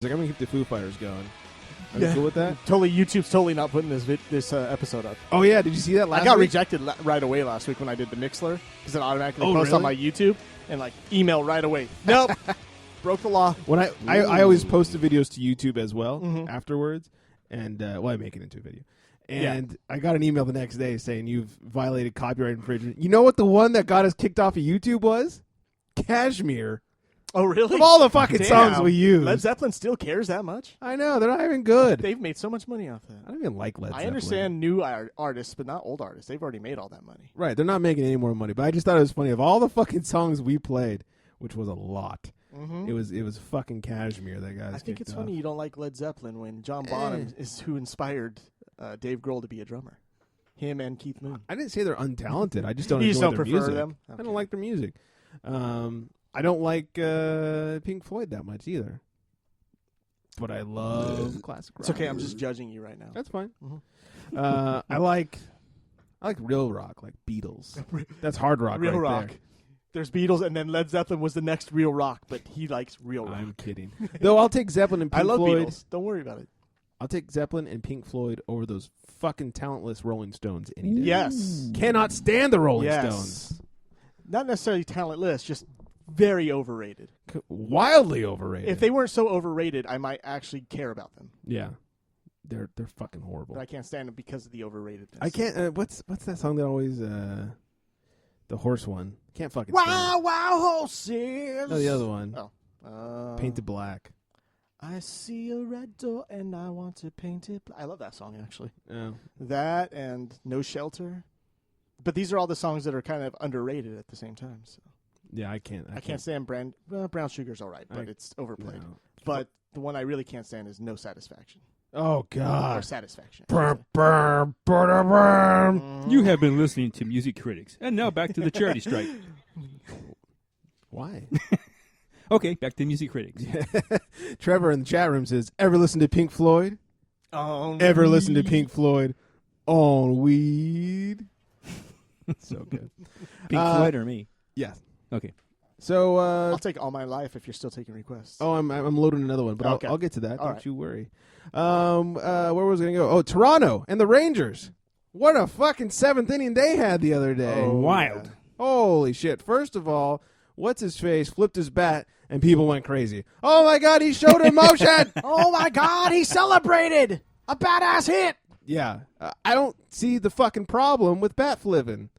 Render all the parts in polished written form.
Like, I'm gonna keep the Foo Fighters going. Are you cool with that? Totally. YouTube's totally not putting this episode up. Oh yeah, did you see that last? I got week? rejected right away last week when I did the Mixler because it automatically posts on my YouTube and like email right away. Nope, broke the law. When I always post the videos to YouTube as well afterwards, and I make it into a video. And I got an email the next day saying you've violated copyright infringement. You know what the one that got us kicked off of YouTube was? Cashmere. Oh, really? Of all the fucking songs we use. Led Zeppelin still cares that much? I know. They're not even good. They've made so much money off that. I don't even like Led Zeppelin. I understand new artists, but not old artists. They've already made all that money. Right. They're not making any more money. But I just thought it was funny. Of all the fucking songs we played, which was a lot, it was fucking Cashmere that got us I think it's off. funny you don't like Led Zeppelin when John Bonham is who inspired Dave Grohl to be a drummer. Him and Keith Moon. I didn't say they're untalented. I just don't You enjoy just don't their prefer music. them? I don't like their music. I don't like Pink Floyd that much either. But I love classic rock. It's okay. I'm just judging you right now. That's fine. I like real rock, like Beatles. That's hard rock. Real right rock. there. There's Beatles, and then Led Zeppelin was the next real rock, but he likes real rock. I'm kidding. Though I'll take Zeppelin and Pink I love Floyd. Beatles. Don't worry about it. I'll take Zeppelin and Pink Floyd over those fucking talentless Rolling Stones any day. Yes. Cannot stand the Rolling Stones. Not necessarily talentless, just very overrated. Wildly overrated. If they weren't so overrated, I might actually care about them. Yeah. They're fucking horrible. But I can't stand them because of the overratedness. I can't. What's that song that always the horse one? Can't fucking. Wow, wow, horses. No, the other one. Oh, Painted Black. I see a red door and I want to paint it. I love that song actually. Oh. That and No Shelter. But these are all the songs that are kind of underrated at the same time. So. Yeah, I can't. I can't stand Brown Sugar's all right, but it's overplayed. No. But the one I really can't stand is No Satisfaction. Oh Or God. Satisfaction. You have been listening to Music Critics. And now back to the charity strike. Why? Okay, back to Music Critics. Trevor in the chat room says, "Ever listen to Pink Floyd? Ever listen to Pink Floyd on weed?" So good. Pink Floyd or me? Yeah. Okay. So I'll take All My Life if you're still taking requests. Oh, I'm loading another one, but Okay. I'll get to that. All Don't right. you worry. Where was I going to go? Oh, Toronto and the Rangers. What a fucking seventh inning they had the other day. Oh, Wild. yeah. Holy shit. First of all, what's his face flipped his bat and people went crazy. Oh my God, he showed emotion. Oh my God, he celebrated a badass hit. Yeah. I don't see the fucking problem with bat flipping.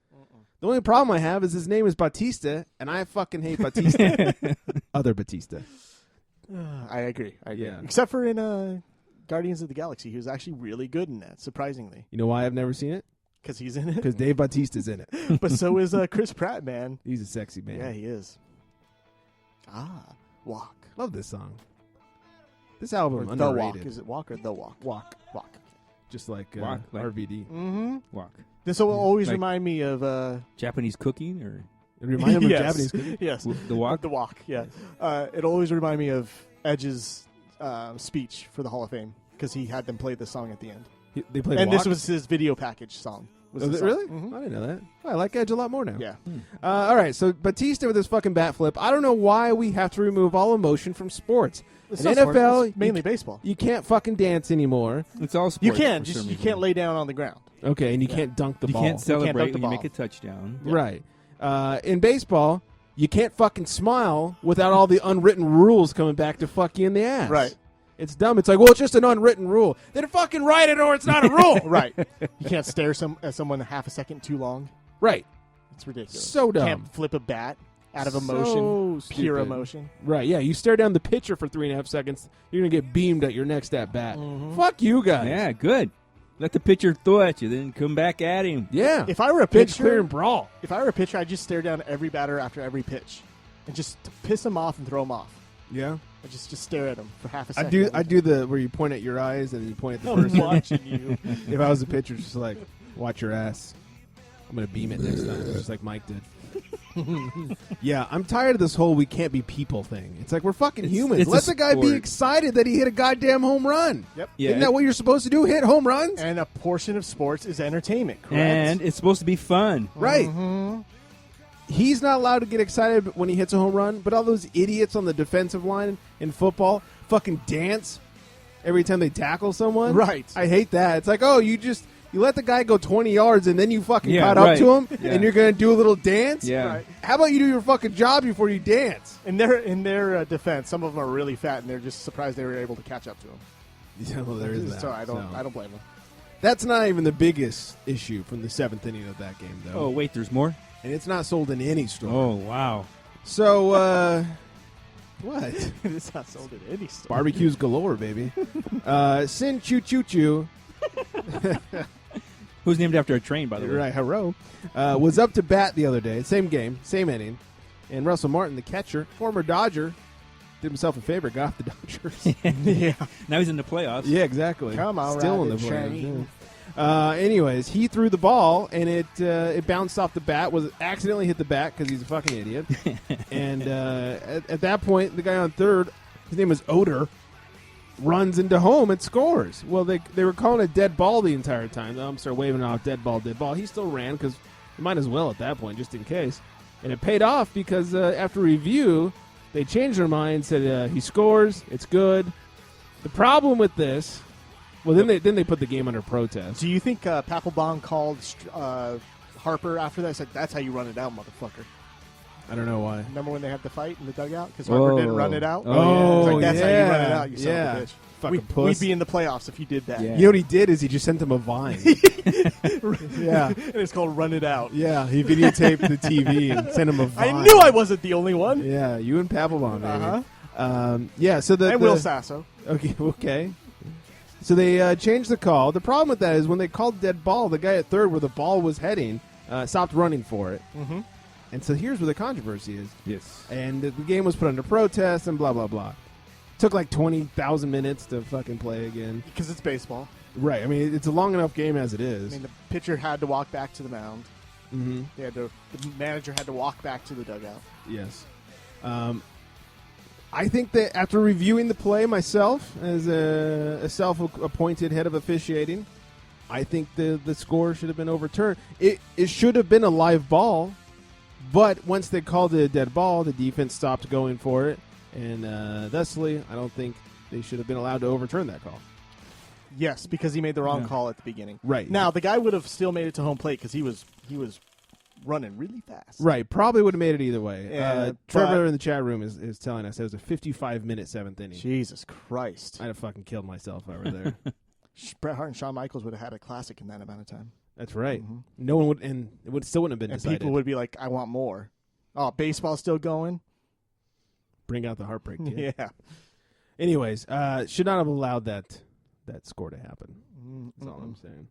The only problem I have is his name is Batista, and I fucking hate Batista. Other Batista. I agree. Yeah. Except for in Guardians of the Galaxy, he was actually really good in that, surprisingly. You know why I've never seen it? Because he's in it. Because Dave Bautista's in it. But so is Chris Pratt, man. He's a sexy man. Yeah, he is. Walk. Love this song. This album, Or The underrated. Walk. Is it Walk or The Walk? Walk. Walk. Just like, Walk, like- RVD. Mm-hmm. Walk. This will always Like- remind me of... Japanese cooking or It reminds him of yes. Japanese cooking. Yes. the walk? The Walk, yeah. It'll always remind me of Edge's speech for the Hall of Fame because he had them play this song at the end. They played And Walk? this was his video package song. Was Was the it song. really? Mhm. I didn't know that. Oh, I like Edge a lot more now. Yeah. All right, so Batista with his fucking bat flip. I don't know why we have to remove all emotion from sports. It's In not sports, NFL, it's mainly baseball. You can't fucking dance anymore. It's all sports. You can, for just some you reason. can't lay down on the ground. Okay, and you can't dunk the You ball. can't celebrate dunk the when you make ball. a touchdown. Right. In baseball, you can't fucking smile without all the unwritten rules coming back to fuck you in the ass. Right. It's dumb. It's like, well, it's just an unwritten rule. Then fucking write it or it's not a rule. Right. You can't stare at someone half a second too long. Right. It's ridiculous. So dumb. Can't flip a bat out of So emotion. Pure stupid. emotion. Right, yeah. You stare down the pitcher for 3.5 seconds, you're going to get beamed at your next at bat. Mm-hmm. Fuck you guys. Yeah, good. Let the pitcher throw at you, then come back at him. Yeah. If I were a Pitch, pitcher, clear, and brawl. if I were a pitcher, I'd just stare down every batter after every pitch, and just to piss them off and throw them off. Yeah. I just stare at them for half a I second. do the where you point at your eyes and then you point at the I'm person. watching you. If I was a pitcher, just like, watch your ass. I'm going to beam it next time, just like Mike did. Yeah, I'm tired of this whole we can't be people thing. It's like we're fucking humans. it's a Let the guy be sport. excited that he hit a goddamn home run. Yep. Yeah, Isn't that what you're supposed to do? Hit home runs? And a portion of sports is entertainment, correct? and it's supposed to be fun. Right. Mm-hmm. He's not allowed to get excited when he hits a home run, but all those idiots on the defensive line in football fucking dance every time they tackle someone. Right. I hate that. It's like, oh, you let the guy go 20 yards and then you fucking Yeah, caught up right. to him Yeah. and you're going to do a little dance? Yeah. Right. How about you do your fucking job before you dance? In their defense, some of them are really fat, and they're just surprised they were able to catch up to him. Yeah, well, there is that. So I don't blame them. That's not even the biggest issue from the 7th inning of that game, though. Oh, wait, there's more? And it's not sold in any store. Oh, wow. So, what? It's not sold at any store. Barbecues galore, baby. Sin Choo Choo Choo. Who's named after a train, by the way? Right, hello. Was up to bat the other day. Same game, same inning. And Russell Martin, the catcher, former Dodger, did himself a favor, got off the Dodgers. Yeah. Now he's in the playoffs. Yeah, exactly. Come on, Still in the Rabbit playoffs. Shane. Yeah. Anyways, he threw the ball, and it bounced off the bat. Was accidentally hit the bat because he's a fucking idiot. And at that point, the guy on third, his name is Oder, runs into home and scores. Well, they were calling it dead ball the entire time. The umps are waving off dead ball, dead ball. He still ran because he might as well at that point, just in case. And it paid off because after review, they changed their mind, said he scores, it's good. The problem with this, well, then they put the game under protest. Do you think Papelbon called Harper after that? He said, "That's how you run it out, motherfucker." I don't know why. Remember when they had the fight in the dugout because Harper didn't run it out? Oh, It's like, that's how you run it yeah. out, you son of a bitch. Fucking puss. We'd be in the playoffs if you did that. Yeah. You know what he did is he just sent him a Vine. Yeah. And it's called Run It Out. Yeah, he videotaped the TV and sent him a Vine. I knew I wasn't the only one. Yeah, you and Papelbon, baby. Uh-huh. Yeah, so And Will Sasso. Okay. So they changed the call. The problem with that is when they called dead ball, the guy at third where the ball was heading stopped running for it. Mm-hmm. And so here's where the controversy is. Yes. And the game was put under protest and blah, blah, blah. Took like 20,000 minutes to fucking play again. Because it's baseball. Right. I mean, it's a long enough game as it I is. mean, the pitcher had to walk back to the mound. Mm-hmm. The manager had to walk back to the dugout. Yes. I think that after reviewing the play myself as a self-appointed head of officiating, I think the score should have been overturned. It should have been a live ball, but once they called it a dead ball, the defense stopped going for it, and thusly, I don't think they should have been allowed to overturn that call. Yes, because he made the wrong call at the beginning. Right. Now, the guy would have still made it to home plate because he was running really fast. Right. Probably would have made it either way. Yeah, Trevor in the chat room is telling us it was a 55-minute seventh inning. Jesus Christ. I'd have fucking killed myself over there. Bret Hart and Shawn Michaels would have had a classic in that amount of time. That's right. Mm-hmm. No one would, and it still wouldn't have been And decided. people would be like, I want more. Oh, baseball's still going? Bring out the heartbreak kid. Yeah. Anyways, should not have allowed that score to happen. That's all I'm saying.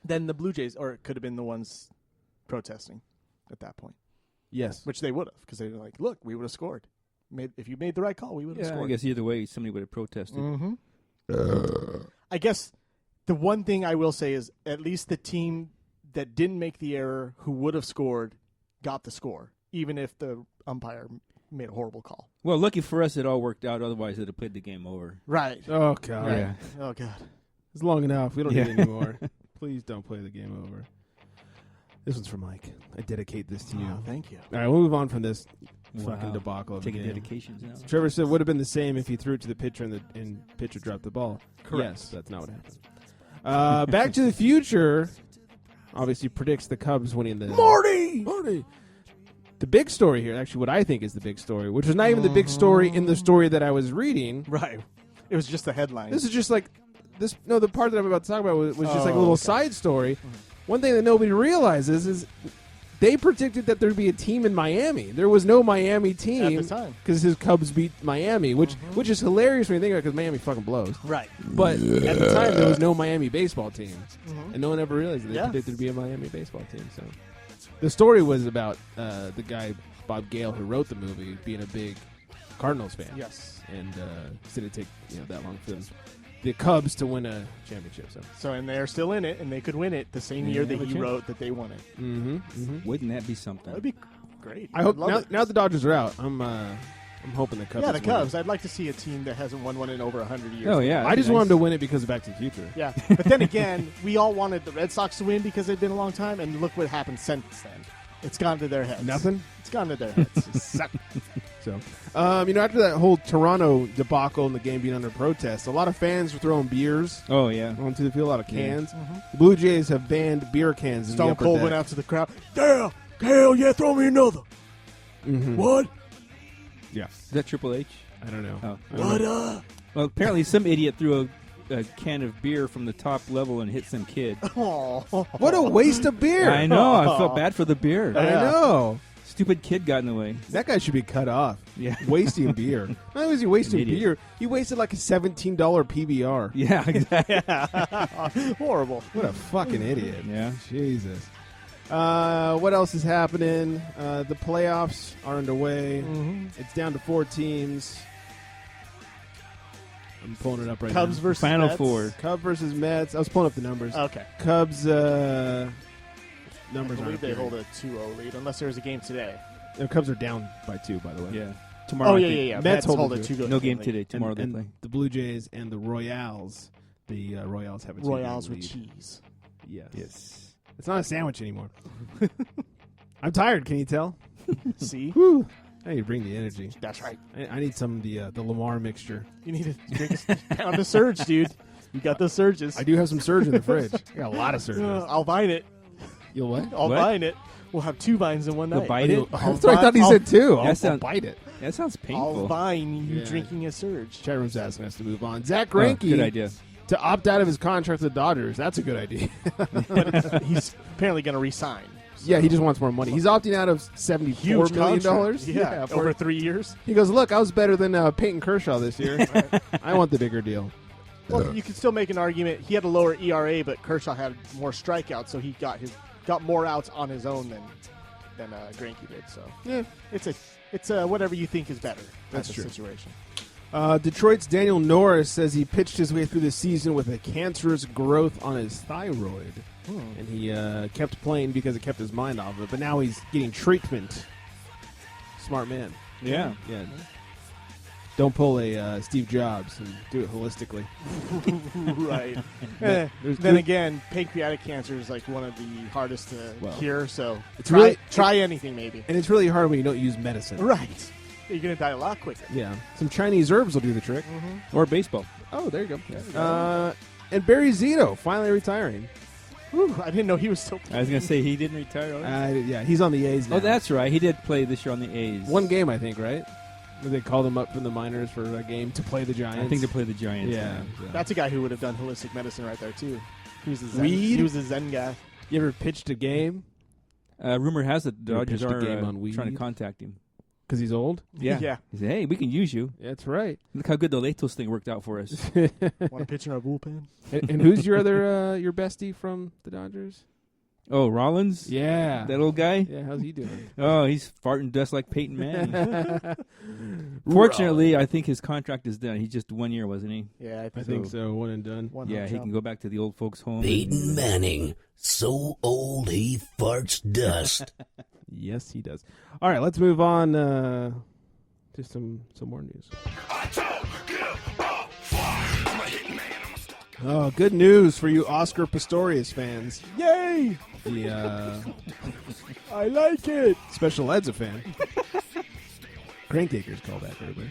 Then the Blue Jays, or it could have been the ones protesting at that point, Yes. which they would have because they were like, look, we would have scored. If you made the right call, we would have Yeah, scored. I guess either way, somebody would have protested. Mm-hmm. I guess the one thing I will say is at least the team that didn't make the error who would have scored got the score, even if the umpire made a horrible call. Well, lucky for us, it all worked out. Otherwise, it'd have played the game over. Right. Oh, God. Yeah. Oh, God. It's long enough. We don't Yeah. need it anymore. Please don't play the game over. This one's for Mike. I dedicate this to you. Oh, thank you. All right, we'll move on from this Wow. fucking debacle of the Taking game. dedications now. Trevor said would have been the same if he threw it to the pitcher and pitcher dropped the ball. Correct. Yes, that's not what happened. Back to the Future obviously predicts the Cubs winning the Morty. The big story here, actually, what I think is the big story, which was not even the big story in the story that I was reading. Right. It was just the headline. This is just like this. No, the part that I'm about to talk about was just like a little okay. side story. One thing that nobody realizes is they predicted that there'd be a team in Miami. There was no Miami team At the time. because his Cubs beat Miami, which is hilarious when you think about it because Miami fucking blows. Right. But at the time, there was no Miami baseball team, and no one ever realized that they Yeah. predicted there'd be a Miami baseball team. So the story was about the guy Bob Gale who wrote the movie being a big Cardinals fan. Yes. And said it'd take that long for the Cubs to win a championship. So And they're still in it, and they could win it the same year that have a he chance. wrote that they won it. Wouldn't that be something? That would be great. I hope I'd love it. now the Dodgers are out. I'm hoping the Cubs. Yeah, the win it. Cubs. I'd like to see a team that hasn't won one in over 100 years. Oh, yeah. I just want them to win it because of Back to the Future. Yeah, but then again, we all wanted the Red Sox to win because they'd been a long time, and look what happened since then. It's gone to their heads. Nothing. It's gone to their heads. So, after that whole Toronto debacle and the game being under protest, a lot of fans were throwing beers Oh, yeah. onto the field, a lot of cans. Mm-hmm. The Blue Jays have banned beer cans. in the Stone upper Cold deck. went out to the crowd. Yeah, hell yeah, throw me another. Mhm. What? Yeah, Is that Triple H? I don't know. Oh. I don't know. Well, apparently some idiot threw a can of beer from the top level and hit some kid. Oh, What a waste of beer! I know. I felt bad for the beer. I know. Stupid kid got in the way. That guy should be cut off. Yeah. Wasting beer. Not only was he wasting An idiot. beer, he wasted like a $17 PBR. Yeah, exactly. horrible. What a fucking idiot. Yeah. Jesus. What else is happening? The playoffs are underway. Mm-hmm. It's down to 4 teams. I'm pulling it up right Cubs now. versus Final Mets. four. Cubs versus Mets. I was pulling up the numbers. Okay. Cubs I numbers believe aren't they there. hold a 2-0 lead, unless there's a game today. The Cubs are down by 2, by the way. Yeah. Tomorrow. Oh, I yeah, think. yeah, yeah. Mets hold hold a a 2. 2-0 No game lead. today. Tomorrow they and play. the Blue Jays and the Royals. The Royals have a 2-game Royals with lead. cheese. Yes. Yes. It's not a sandwich anymore. I'm tired. Can you tell? See? Whew. I need to bring the energy. That's right. I need some of the Lamar mixture. You need to drink a pound of Surge, dude. You got those surges. I do have some Surge in the fridge. I got a lot of Surges. I'll vine it. You'll what? I'll What? vine it. We'll have 2 vines in one You'll night. bite it? That's what I thought he said too. I'll sound- bite it. That sounds I'll painful. vine you Yeah. drinking a Surge. Chat room's asking us to move on. Zach Oh, Greinke good idea. to opt out of his contract with the Dodgers. That's a good idea. He's apparently going to resign. Yeah, he just wants more money. He's opting out of $74 Huge million. contract. Yeah, for- over 3 years. He goes, look, I was better than Peyton Kershaw this year. I want the bigger deal. Well, you can still make an argument. He had a lower ERA, but Kershaw had more strikeouts, so he got more outs on his own than Greinke did. So Yeah, it's a whatever you think is better. That's type of true. Situation. Detroit's Daniel Norris says he pitched his way through the season with a cancerous growth on his thyroid. And he kept playing because it kept his mind off of it. But now he's getting treatment. Smart man. Yeah. Yeah. Don't pull a Steve Jobs and do it holistically. Right. There's Then good- again, pancreatic cancer is like one of the hardest to Well, cure. So it's try, really- try anything maybe. And it's really hard when you don't use medicine. Right. You're gonna die a lot quicker. Yeah. Some Chinese herbs will do the trick. Or baseball. Oh, there you go. And Barry Zito finally retiring. Whew, I didn't know he was still. I was going to say he didn't retire. already? Yeah, he's on the A's now. Oh, that's right. He did play this year on the A's. One game, I think, right? Where they called him up from the minors for a game to play the Giants. I think they play the Giants. Yeah. That's a guy who would have done holistic medicine right there too. He was a Zen, Weed? He was a Zen guy. You ever pitched a game Rumor has it the You ever Dodgers pitched a are game on weed? trying to contact him. because he's old? Yeah. Yeah. He said, hey, we can use you. That's right. Look how good the Latos thing worked out for us. Want to pitch in our bullpen? And who's your other your bestie from the Dodgers? Oh, Rollins? Yeah. That old guy? Yeah, how's he doing? Oh, he's farting dust like Peyton Manning. Fortunately, I think his contract is done. He's just 1 year, wasn't he? Yeah, I I think, think so. One and done. One Yeah, hot he shot. can go back to the old folks' home. Peyton Manning, so old he farts dust. Yes, he does. All right, let's move on to some more news. Oh, good news for you Oscar Pistorius fans. Yay! The I like it. special ed's a fan. Cranktaker's called that, everybody.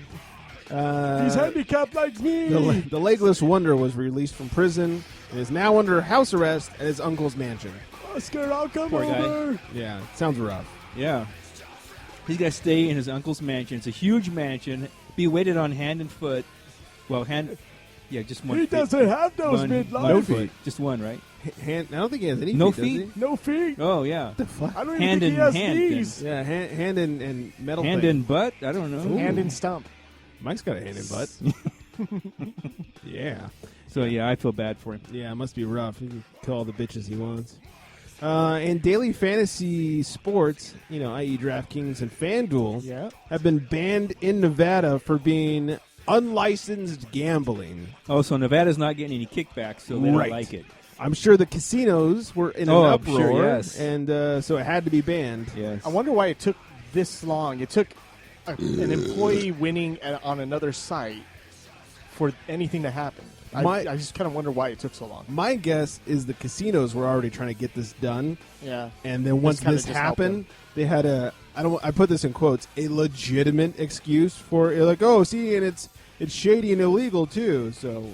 He's handicapped like me. The legless wonder was released from prison and is now under house arrest at his uncle's mansion. Oscar, I'll come Poor guy. over. Yeah, sounds rough. Yeah. He's got to stay in his uncle's mansion. It's a huge mansion. Be waited on hand and foot. Well, just one He foot. doesn't have those One- midlife. one foot. Just one, right? Hand, I don't think he has any No feet. feet? Does he? No feet. Oh, yeah. What the fuck? I don't Hand even think he in has hand, knees. Yeah, hand and metal Hand thing. and butt? I don't know. Hand and stump. Mike's got a hand and butt. Yeah. So, yeah, I feel bad for him. Yeah, it must be rough. He can kill all the bitches he wants. And daily fantasy sports, i.e. DraftKings and FanDuel, Yeah. have been banned in Nevada for being unlicensed gambling. Oh, so Nevada's not getting any kickbacks, so they Right. don't like it. I'm sure the casinos were in an Oh, I'm uproar, sure, yes. and so it had to be banned. Yes. I wonder why it took this long. It took an employee winning on another site for anything to happen. I just kind of wonder why it took so long. My guess is the casinos were already trying to get this done. Yeah. And then once this happened, they had I put this in quotes, a legitimate excuse for it, like, oh, see, and it's shady and illegal too. So